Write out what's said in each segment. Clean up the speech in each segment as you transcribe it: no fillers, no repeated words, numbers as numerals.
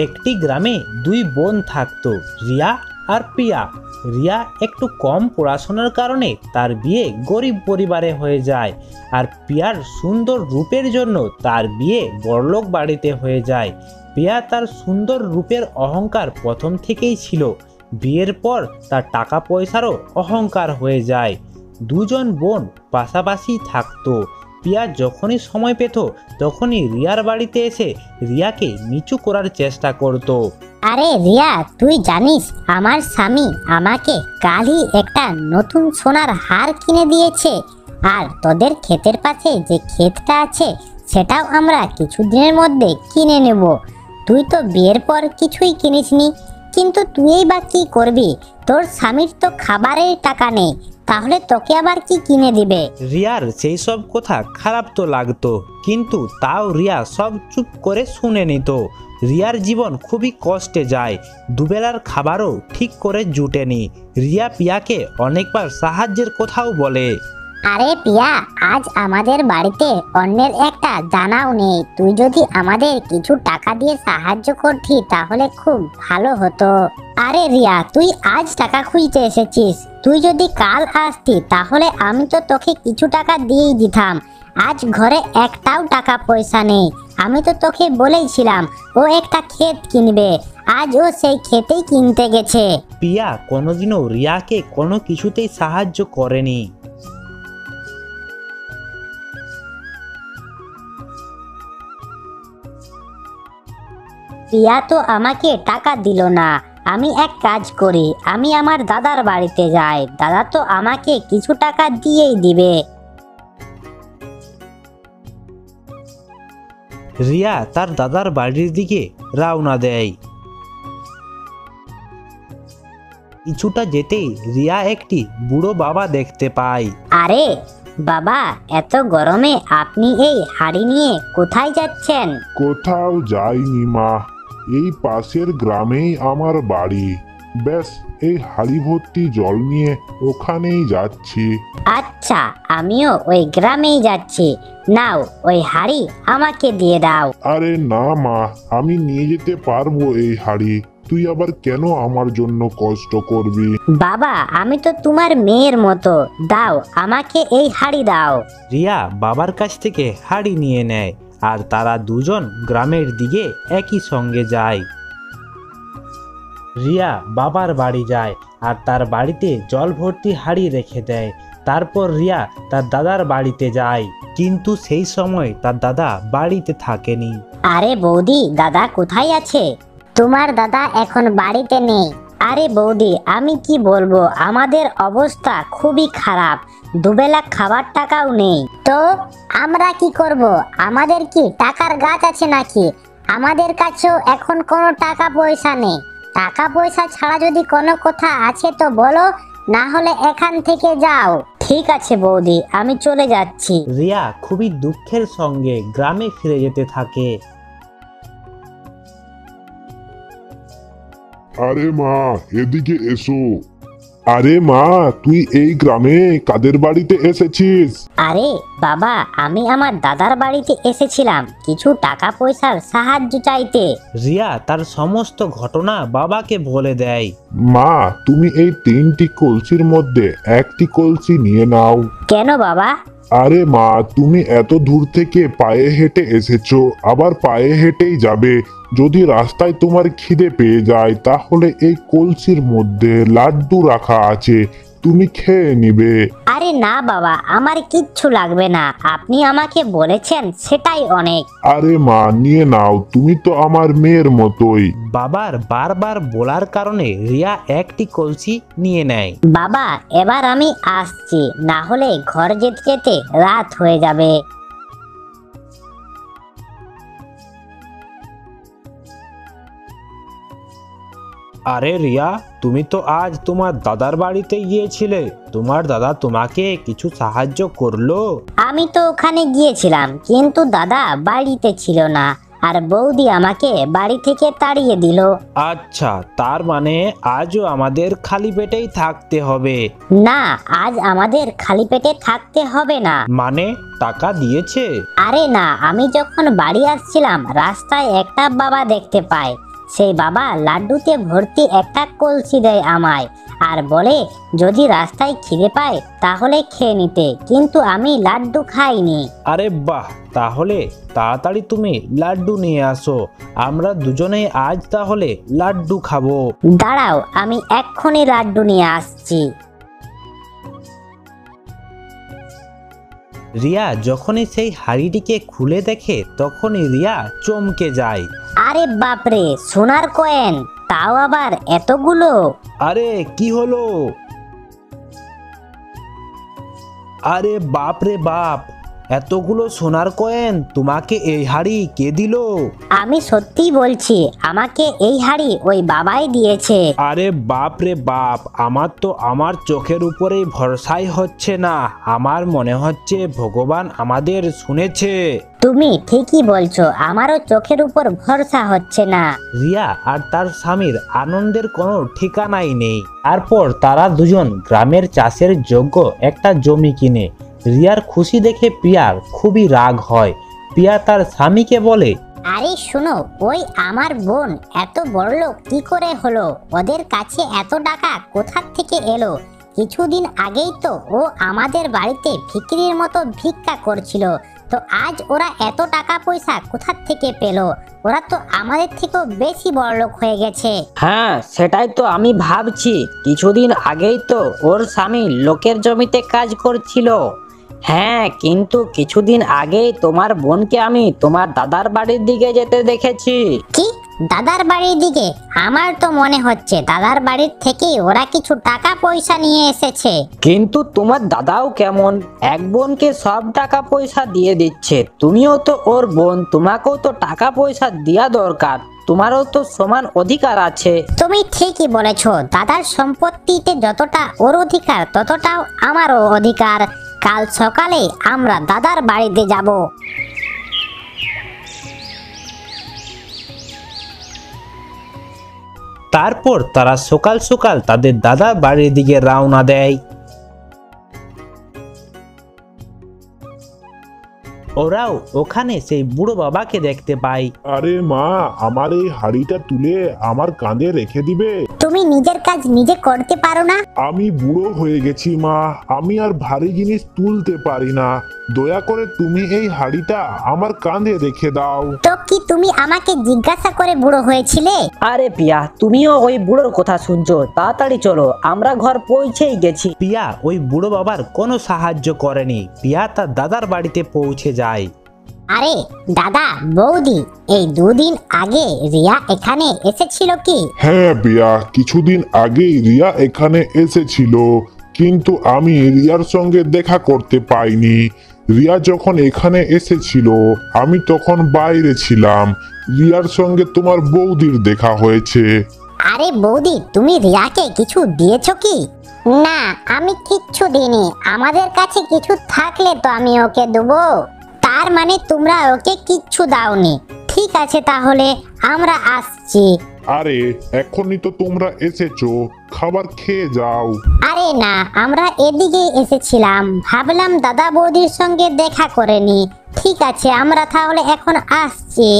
একটি গ্রামে দুই বোন থাকতো, রিয়া আর পিয়া। রিয়া একটু কম পড়াশোনার কারণে তার বিয়ে গরিব পরিবারে হয়ে যায়, আর পিয়ার সুন্দর রূপের জন্য তার বিয়ে বড়লোক বাড়িতে হয়ে যায়। পিয়া তার সুন্দর রূপের অহংকার প্রথম থেকেই ছিল, বিয়ের পর তার টাকা পয়সারও অহংকার হয়ে যায়। দুজন বোন পাশাপাশি থাকতো। পিয়া যখনই সময় পেত তখনই রিয়ার বাড়িতে এসে রিয়াকে নিচু করার চেষ্টা করত। আরে রিয়া, তুই জানিস আমার স্বামী আমাকে কালই একটা নতুন সোনার হার কিনে দিয়েছে, আর তোদের ক্ষেতের পাশে যে ক্ষেতটা আছে সেটাও আমরা কিছুদিনের মধ্যে কিনে নেব। তুই তো বিয়ের পর কিছুই কিনিসনি, কিন্তু তুই বা কি করবি? তোর স্বামীর তো খাবারের টাকা নেই, তাহলে তোকে আবার কি কিনে দিবে? রিয়ার সেই সব কথা খারাপ তো লাগতো, কিন্তু তাও রিয়া সব চুপ করে শুনে নিত। রিয়ার জীবন খুবই কষ্টে যায়, দুবেলার খাবারও ঠিক করে জুটেনি। রিয়া পিয়াকে অনেকবার সাহায্যের কথাও বলে। আরে পিয়া, আজ আমাদের বাড়িতে অন্যের একটা দানাও নেই, তুই যদি আমাদের কিছু টাকা দিয়ে সাহায্য করতি তাহলে খুব ভালো হতো। আরে রিয়া, তুই আজ টাকা খুঁজতে এসেছিস, তুই যদি কাল আসতি তাহলে আমি তো তোকে কিছু টাকা দিয়েই দিতাম। আজ ঘরে একটাও টাকা পয়সা নেই, আমি তো তোকে বলেইছিলাম ও একটা ক্ষেত কিনবে, আজ ও সেই ক্ষেতেই কিনতে গেছে। পিয়া কোনোদিনও রিয়াকে কোনো কিছুতেই সাহায্য করেনি। রিয়া তো আমাকে টাকা দিল না। আমি এক কাজ করি, আমি আমার দাদার বাড়িতে যাই, দাদা তো আমাকে কিছু টাকা দিয়েই দিবে। রিয়া তার দাদার বাড়ির দিকে রওনা দেয়। কিছুটা যেতেই রিয়া একটি বুড়ো বাবা দেখতে পায়। আরে বাবা, এত গরমে আপনি এই হাঁড়ি নিয়ে কোথায় যাচ্ছেন? কোথাও যাইনি মা, এই পাশের গ্রামেই আমার বাড়ি। ব্যাস এই হাঁড়ি ভর্তি জল নিয়ে ওখানেই যাচ্ছি। আচ্ছা, আমিও ওই গ্রামেই যাচ্ছি, নাও ওই হাঁড়ি আমাকে দিয়ে দাও। আরে না মা, আমি নিয়ে যেতে পারবো এই হাঁড়ি, তুই আবার কেন আমার জন্য কষ্ট করবি? বাবা, আমি তো তোমার মেয়ের মতো, দাও আমাকে এই হাঁড়ি দাও। রিয়া বাবার কাছ থেকে হাঁড়ি নিয়ে নেয়, আর তারা দুজন গ্রামের দিকে একই সঙ্গে যায়। রিয়া বাবার বাড়ি যায় আর তার বাড়িতে জল ভর্তি হাঁড়ি রেখে দেয়। তারপর রিয়া তার দাদার বাড়িতে যায়, কিন্তু সেই সময় তার দাদা বাড়িতে থাকেনি। আরে বৌদি, দাদা কোথায় আছে? তোমার দাদা এখন বাড়িতে নেই। আরে বৌদি, আমি কি বলবো, আমাদের অবস্থা খুবই খারাপ, দুবেলা খাবার টাকাও নেই। তো আমরা কি করব? আমাদের কি টাকার গাছ আছে নাকি? আমাদের কাছেও এখন কোনো টাকা পয়সা নেই। টাকা পয়সা ছাড়া যদি কোনো কথা আছে তো বলো, না হলে এখান থেকে যাও। ঠিক আছে বৌদি, আমি চলে যাচ্ছি। রিয়া খুবই দুঃখের সঙ্গে গ্রামে ফিরে যেতে থাকে। আরে মা, এদিকে এসো। আরে মা, তুই এই গ্রামে কাদের বাড়িতে এসেছিস? আরে বাবা, আমি আমার দাদার বাড়িতে এসেছিলাম কিছু টাকা পয়সার সাহায্য চাইতে। রিয়া তার সমস্ত ঘটনা বাবাকে বলে দেয়। মা, তুমি এই 3টি কলসির মধ্যে একটি কলসি নিয়ে নাও। কেন বাবা? আরে মা, তুমি এত দূর থেকে পায়ে হেঁটে এসেছো, আবার পায়ে হেঁটেই যাবে। যদি রাস্তায় তোমার খিদে পেয়ে যায় তাহলে এই কলসির মধ্যে লাড্ডু রাখা আছে, তুমি খেয়ে নিবে। আরে না বাবা, আমার কিচ্ছু লাগবে না, আপনি আমাকে বলেছেন সেটাই অনেক। আরে মা, নিয়ে নাও, তুমি তো আমার মেয়ের মতোই। বাবার বারবার বলার কারণে রিয়া একটি কলসি নিয়ে নেয়। বাবা, এবার আমি আসছি, না হলে ঘর যেতে যেতে রাত হয়ে যাবে। আরে রিয়া, তুমি তো আজ তোমার দাদার বাড়িতে গিয়েছিলে, তোমার দাদা তোমাকে কিছু সাহায্য করলো? আমি তো ওখানে গিয়েছিলাম, কিন্তু দাদা বাড়িতে ছিল না, আর বৌদি আমাকে বাড়ি থেকে তাড়িয়ে দিল। আচ্ছা, তার মানে আজও আমাদের খালি পেটেই থাকতে হবে? না, আজ আমাদের খালি পেটে থাকতে হবে না। মানে টাকা দিয়েছে? আরে না, আমি যখন বাড়ি আসছিলাম রাস্তায় একটা বাবা দেখতে পাই, সেই বাবা লাড্ডুতে ভর্তি একটা কলসি দেয় আমায়, আর বলে যদি রাস্তায় খিদে পায় তাহলে খেয়ে নিতে, কিন্তু আমি লাড্ডু খাইনি। আরে বাহ, তাহলে তাড়াতাড়ি তুমি লাড্ডু নিয়ে আসো, আমরা দুজনেই আজ তাহলে লাড্ডু খাবো। দাঁড়াও, আমি এক্ষুনি লাড্ডু নিয়ে আসছি। রিয়া যখনই সেই হাঁড়িটিকে খুলে দেখে তখনই রিয়া চমকে যায়। আরে বাপরে, সোনার কয়েন, তাও আবার এতগুলো! আরে কি হলো? আরে বাপ রে বাপ, এতগুলো সোনার কয়েন তোমাকে এই হাঁড়ি কে দিল? আমি সত্যি বলছি, আমাকে এই হাঁড়ি ওই বাবাই দিয়েছে। আরে বাপ রে বাপ, আমার তো আমার চোখের উপরেই ভরসাই হচ্ছে না। আমার মনে হচ্ছে ভগবান আমাদের শুনেছে। তুমি ঠিকই বলছো, আমারও চোখের উপর ভরসা হচ্ছে না। রিয়া আর তার স্বামীর আনন্দের কোনো ঠিকানাই নেই। তারপর তারা দুজন গ্রামের চাষের যোগ্য একটা জমি কিনে। রিয়ার খুশি দেখে পিয়ার খুবই রাগ হয়। পিয়া তার স্বামীকে বলে, আরে শোনো, ওই আমার বোন এত বড়লোক কি করে হলো? ওদের কাছে এত টাকা কোথা থেকে এলো? কিছুদিন আগেই তো ও আমাদের বাড়িতে ভিখিরির মতো ভিক্ষা করছিল, তো আজ ওরা এত টাকা পয়সা কোথা থেকে পেল? ওরা তো আমাদের থেকেও বেশি বড়লোক হয়ে গেছে। হ্যাঁ, সেটাই তো আমি ভাবছি। কিছুদিন আগেই তো ওর স্বামী লোকের জমিতে কাজ করছিল। হ্যাঁ, কিন্তু কিছুদিন আগেই তোমার বোনকে আমি তোমার দাদার বাড়ির দিকে যেতে দেখেছি। কি, দাদার বাড়ির দিকে? আমার তো মনে হচ্ছে দাদার বাড়ির থেকে ওরা কিছু টাকা পয়সা নিয়ে এসেছে। কিন্তু তোমার দাদাও কেমন, এক বোনকে সব টাকা পয়সা দিয়ে দিচ্ছে। তুমিও তো ওর বোন, তোমাকেও তো টাকা পয়সা দেওয়া দরকার। তোমারও তো সমান অধিকার আছে। তুমি ঠিকই বলেছো, দাদার সম্পত্তিতে যতটা ওর অধিকার ততটাও আমারও অধিকার। কাল সকালে আমরা দাদার বাড়িতে যাব। তারপর তারা সকাল সকাল তাদের দাদার বাড়ির দিকে রওনা দেয়। ওরাও ওখানে সেই বুড়ো বাবাকে দেখতে পায়। আরে মা, আমার এই হাড়িটা তুলে আমার কাঁধে রেখে দিবে? তুমি নিজের কাজ নিজে করতে পারো না? আমি বুড়ো হয়ে গেছি মা, আমি আর ভারী জিনিস তুলতে পারি না। দয়া করে তুমি এই হাড়িটা আমার কাঁধে রেখে দাও। তো কি তুমি আমাকে জিজ্ঞাসা করে বুড়ো হয়েছিলে? আরে পিয়া, তুমিও ওই বুড়োর কথা শুনছো? তাড়াতাড়ি চলো, আমরা ঘর পৌঁছেই গেছি। পিয়া ওই বুড়ো বাবার কোনো সাহায্য করেনি। পিয়া তার দাদার বাড়িতে পৌঁছে যায়। আরে দাদা, বৌদি, এই দুদিন আগে রিয়া এখানে এসেছিল কি? হ্যাঁ বিয়া, কিছুদিন আগেই রিয়া এখানে এসেছিল, কিন্তু আমি রিয়ার সঙ্গে দেখা করতে পাইনি। রিয়া যখন এখানে এসেছিল আমি তখন বাইরে ছিলাম। রিয়ার সঙ্গে তোমার বৌদির দেখা হয়েছে। আরে বৌদি, তুমি রিয়াকে কিছু দিয়েছো কি? না, আমি কিচ্ছু দিইনি। আমাদের কাছে কিছু থাকলে তো আমি ওকে দেবো। তার মানে তোমরা ওকে কিচ্ছু দাওনি? ঠিক আছে, তাহলে আমরা আসছি। আরে এখনই তো তোমরা এসেছো, খাবার খেয়ে যাও। আরে না, আমরা এদিকে এসেছিলাম, ভাবলাম দাদা বৌদির সঙ্গে দেখা করে নি। ঠিক আছে, আমরা তাহলে এখন আসছি।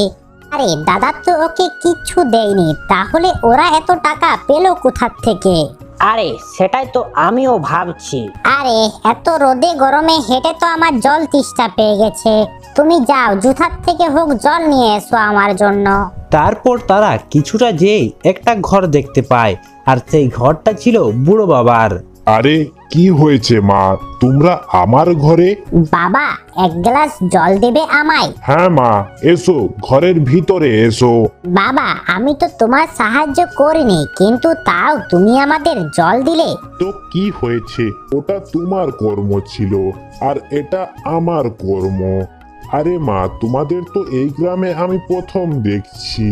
আরে দাদা তো ওকে কিচ্ছু দেয়নি, তাহলে ওরা এত টাকা পেলো কোথা থেকে? আরে সেটাই তো আমিও ভাবছি। আরে এত রোদে গরমে হেঁটে তো আমার জল তেষ্টা পেয়ে গেছে। তুমি যাও, জুথার থেকে হোক জল নিয়ে এসো আমার জন্য। তারপর তারা কিছুটা যেই একটা ঘর দেখতে পায়, আর সেই ঘরটা ছিল বুড়ো বাবার। আরে কি হয়েছে মা, তোমরা আমার ঘরে? বাবা, এক গ্লাস জল দেবে আমায়? হ্যাঁ মা, এসো, ঘরের ভিতরে এসো। বাবা, আমি তো তোমার সাহায্য করিনি, কিন্তু তাও তুমি আমাদের জল দিলে। তো কি হয়েছে, ওটা তোমার কর্ম ছিল আর এটা আমার কর্ম। আরে মা, তোমাদের তো এই গ্রামে আমি প্রথম দেখছি।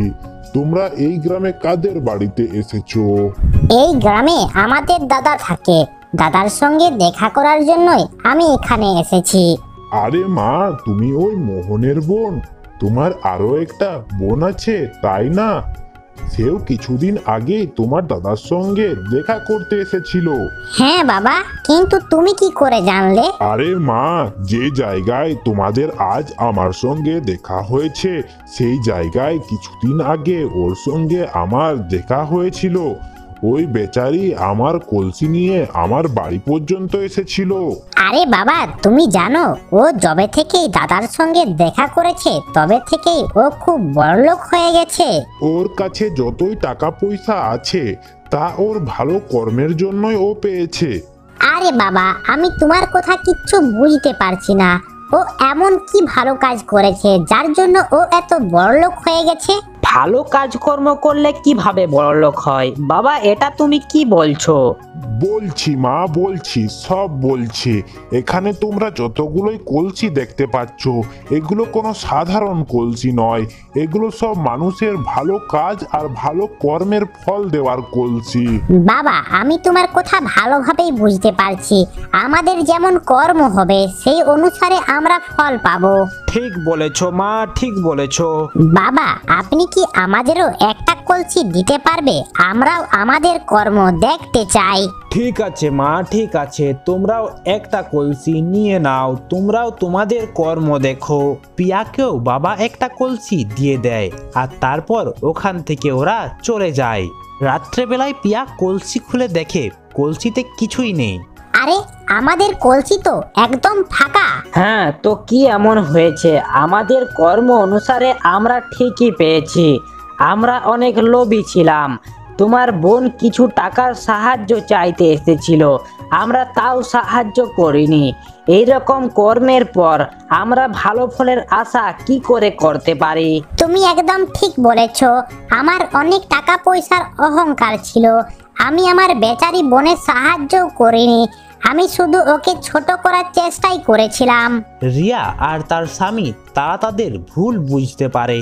তোমরা এই গ্রামে কাদের বাড়িতে এসেছো? এই গ্রামে আমাদের দাদা থাকে, দাদার সঙ্গে দেখা করার জন্যই আমি এখানে এসেছি। আরে মা, তুমি ওই মোহনের বোন? তোমার আরো একটা বোন আছে তাই না? সেও কিছুদিন আগে তোমার দাদার সঙ্গে দেখা করতে এসেছিল। হ্যাঁ বাবা, কিন্তু তুমি কি করে জানলে? আরে মা, যে জায়গায় তোমাদের আজ আমার সঙ্গে দেখা হয়েছে সেই জায়গায় কিছুদিন আগে ওর সঙ্গে আমার দেখা হয়েছিল। ওই বেচারি আমার কলসি নিয়ে আমার বাড়ি পর্যন্ত এসেছিল। আরে বাবা, তুমি জানো ও যবে থেকেই দাদার সঙ্গে দেখা করেছে তবে থেকেই ও খুব বড়লোক হয়ে গেছে। ওর কাছে যতই টাকা পয়সা আছে তা ওর ভালো কর্মের জন্যই ও পেয়েছে। আরে বাবা, আমি তোমার কথা কিচ্ছু বুঝতে পারছি না। ও এমন কি ভালো কাজ করেছে যার জন্য ও এত বড়লোক হয়ে গেছে? ভালো কাজকর্ম করলে কিভাবে বড়লোক হয়? বাবা, এটা তুমি কি বলছো? বলছি মা, বলছি, সব বলছি। এখানে তোমরা যতগুলোই কলসি দেখতে পাচ্ছ এগুলো কোনো সাধারণ কলসি নয়, এগুলো সব মানুষের ভালো কাজ আর ভালো কর্মের ফল দেওয়ার কলসি। বাবা, আমি তোমার কথা ভালোভাবেই বুঝতে পারছি। আমাদের যেমন কর্ম হবে সেই অনুসারে আমরা ফল পাবো। ঠিক বলেছ মা, ঠিক বলেছ। বাবা, আপনি কি আমাদেরও একটা কলসি দিতে পারবে? আমরাও আমাদের কর্ম দেখতে চাই। ঠিক আছে মা, ঠিক আছে, তোমরাও একটা কলসি নিয়ে নাও, তোমরাও তোমাদের কর্ম দেখো। পিয়াকেও বাবা একটা কলসি দিয়ে দেয় আর তারপর ওখান থেকে ওরা চলে যায়। রাত্রেবেলায় পিয়া কলসি খুলে দেখে কলসিতে কিছুই নেই। আরে, আমাদের কলসি তো একদম ফাঁকা। হ্যাঁ, তো কি এমন হয়েছে? আমাদের কর্ম অনুসারে আমরা ঠিকই পেয়েছি। আমরা অনেক লোভী ছিলাম। তোমার বোন কিছু টাকার সাহায্য চাইতে এসেছিল, আমরা তাও সাহায্য করিনি। এইরকম কর্মের পর আমরা ভালো ফলের আশা কি করে করতে পারি? তুমি একদম ঠিক বলেছ। আমার অনেক টাকা পয়সার অহংকার ছিল। আমি আমার বেচারি বোনের সাহায্য করিনি। আমি শুধু ওকে ছোট করার চেষ্টাই করেছিলাম। রিয়া আর তার স্বামী তারা তাদের ভুল বুঝতে পারে।